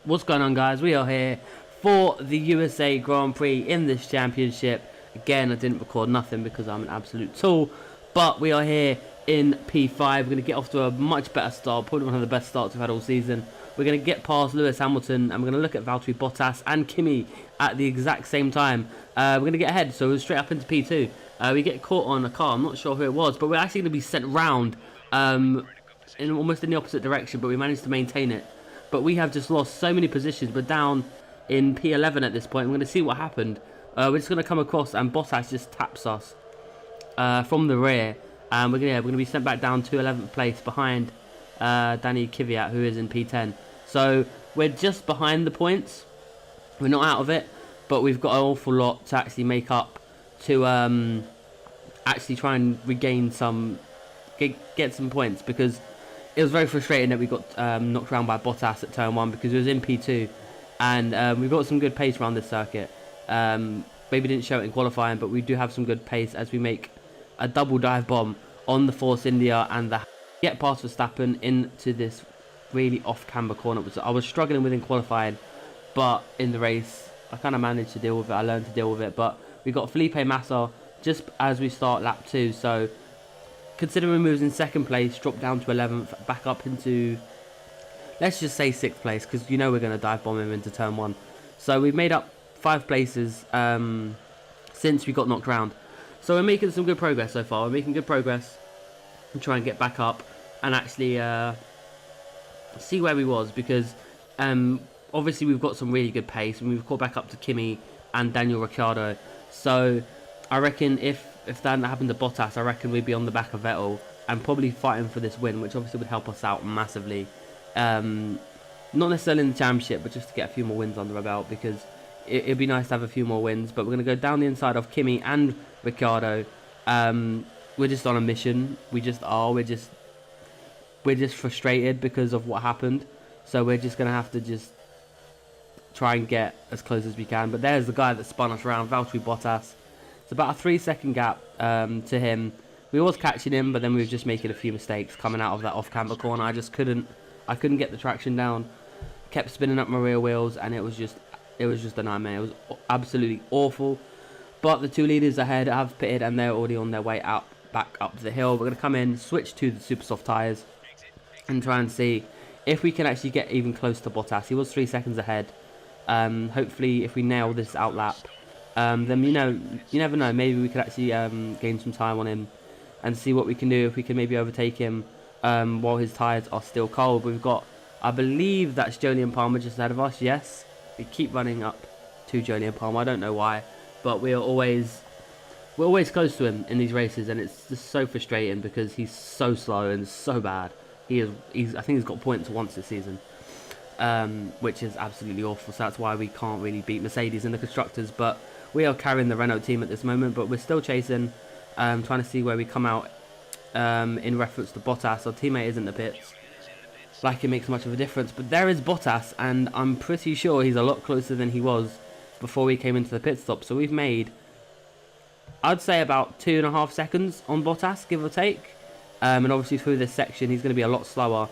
What's going on, guys? We are here for the USA Grand Prix in this championship. Again, I didn't record nothing because I'm an absolute tool, but we are here in P5. We're going to get off to a much better start, probably one of the best starts we've had all season. We're going to get past Lewis Hamilton, and we're going to look at Valtteri Bottas and Kimi at the exact same time. We're going to get ahead, so we're straight up into P2. We get caught on a car, I'm not sure who it was, but we're actually going to be sent round almost in the opposite direction, but we managed to maintain it. But we have just lost so many positions. We're down in P11 at this point. We're going to see what happened. We're just going to come across, and Bottas just taps us from the rear. And we're going to be sent back down to 11th place behind Danny Kvyat, who is in P10. So we're just behind the points. We're not out of it, but we've got an awful lot to actually make up to actually try and regain some, get some points, because it was very frustrating that we got knocked around by Bottas at turn 1 because it was in P2, and we've got some good pace around this circuit. Maybe didn't show it in qualifying, but we do have some good pace as we make a double dive bomb on the Force India and get past Verstappen into this really off-camber corner. I was struggling with in qualifying, but in the race I kind of managed to deal with it. I learned to deal with it, but we got Felipe Massa just as we start lap 2, so considering we moves in 2nd place, drop down to 11th, back up into, let's just say 6th place, because you know we're going to dive bomb him into turn 1. So we've made up 5 places since we got knocked around. So we're making some good progress so far. We're making good progress and try and get back up and actually see where we was, because obviously we've got some really good pace, and we've caught back up to Kimi and Daniel Ricciardo. So I reckon if that hadn't happened to Bottas, I reckon we'd be on the back of Vettel and probably fighting for this win, which obviously would help us out massively. Not necessarily in the championship, but just to get a few more wins under our belt, because it'd be nice to have a few more wins. But we're going to go down the inside of Kimi and Ricciardo. We're just on a mission. We just are. We're just frustrated because of what happened. So we're just going to have to just try and get as close as we can. But there's the guy that spun us around, Valtteri Bottas. It's about a 3-second gap to him. We was catching him, but then we were just making a few mistakes coming out of that off-camber corner. I couldn't get the traction down. Kept spinning up my rear wheels, and it was just a nightmare. It was absolutely awful. But the 2 leaders ahead have pitted, and they're already on their way back up the hill. We're going to come in, switch to the super soft tyres, and try and see if we can actually get even close to Bottas. He was 3 seconds ahead. Hopefully, if we nail this outlap, then you never know. Maybe we could actually gain some time on him and see what we can do, if we can maybe overtake him while his tyres are still cold. We've got, I believe that's Jolyon Palmer just ahead of us. Yes, we keep running up to Jolyon Palmer. I don't know why, but we're always close to him in these races, and it's just so frustrating because he's so slow and so bad. I think he's got points once this season, which is absolutely awful. So that's why we can't really beat Mercedes in the constructors. But we are carrying the Renault team at this moment, but we're still chasing, trying to see where we come out in reference to Bottas. Our teammate is in the pits, like it makes much of a difference. But there is Bottas, and I'm pretty sure he's a lot closer than he was before we came into the pit stop. So we've made, I'd say, about 2.5 seconds on Bottas, give or take. And obviously through this section, he's going to be a lot slower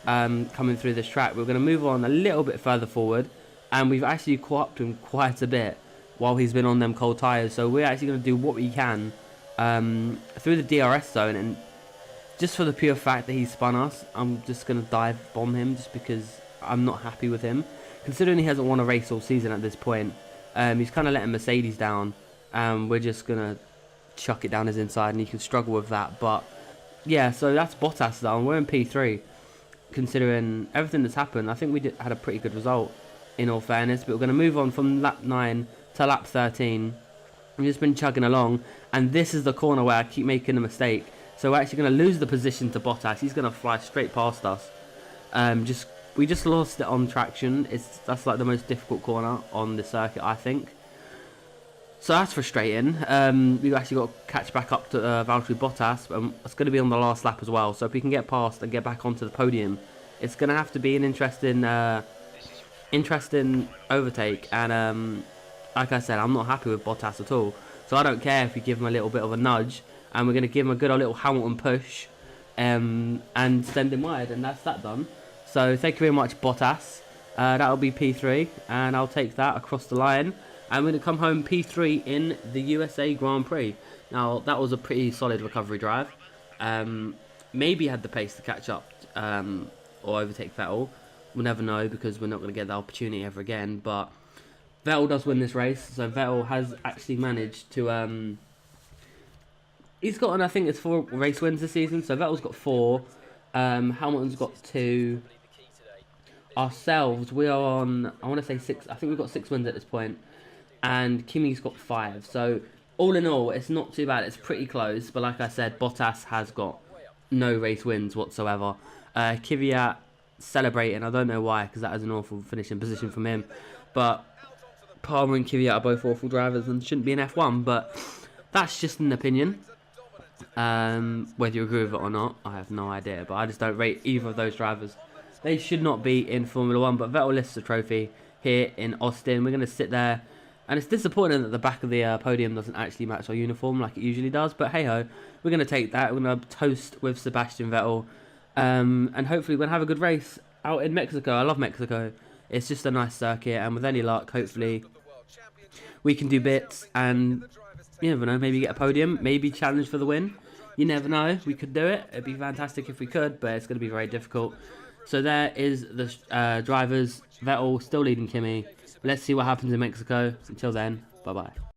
coming through this track. We're going to move on a little bit further forward, and we've actually caught up to him quite a bit while he's been on them cold tyres. So we're actually going to do what we can through the DRS zone, and just for the pure fact that he spun us, I'm just going to dive bomb him, just because I'm not happy with him. Considering he hasn't won a race all season at this point, he's kind of letting Mercedes down. We're just going to chuck it down his inside, and he can struggle with that. But yeah, so that's Bottas down. We're in P3. Considering everything that's happened, I think we had a pretty good result, in all fairness. But we're going to move on from lap 9 to lap 13. We've just been chugging along, and this is the corner where I keep making a mistake. So we're actually going to lose the position to Bottas. He's going to fly straight past us. We just lost it on traction. That's like the most difficult corner on the circuit, I think. So that's frustrating. We've actually got to catch back up to Valtteri Bottas. It's going to be on the last lap as well. So if we can get past and get back onto the podium, it's going to have to be an interesting overtake. And like I said, I'm not happy with Bottas at all. So I don't care if we give him a little bit of a nudge, and we're going to give him a good old little Hamilton push and send him wide, and that's that done. So thank you very much, Bottas. That'll be P3, and I'll take that across the line. I'm going to come home P3 in the USA Grand Prix. Now, that was a pretty solid recovery drive. Maybe had the pace to catch up or overtake Vettel. We'll never know because we're not going to get that opportunity ever again. But Vettel does win this race, so Vettel has actually managed to... he's gotten, I think it's 4 race wins this season, so Vettel's got 4. Hamilton's got 2. Ourselves, we are on, I want to say 6. I think we've got 6 wins at this point. And Kimi's got 5. So, all in all, it's not too bad. It's pretty close. But like I said, Bottas has got no race wins whatsoever. Kvyat celebrating. I don't know why, because that is an awful finishing position from him. But Palmer and Kvyat are both awful drivers and shouldn't be in F1. But that's just an opinion. Whether you agree with it or not, I have no idea. But I just don't rate either of those drivers. They should not be in Formula 1. But Vettel lifts the trophy here in Austin. We're going to sit there. And it's disappointing that the back of the podium doesn't actually match our uniform like it usually does. But hey-ho, we're going to take that. We're going to toast with Sebastian Vettel. And hopefully we're going to have a good race out in Mexico. I love Mexico. It's just a nice circuit. And with any luck, hopefully we can do bits. And you never know, maybe get a podium. Maybe challenge for the win. You never know. We could do it. It'd be fantastic if we could. But it's going to be very difficult. So there is the drivers. Vettel still leading Kimi. Let's see what happens in Mexico. Until then, bye-bye.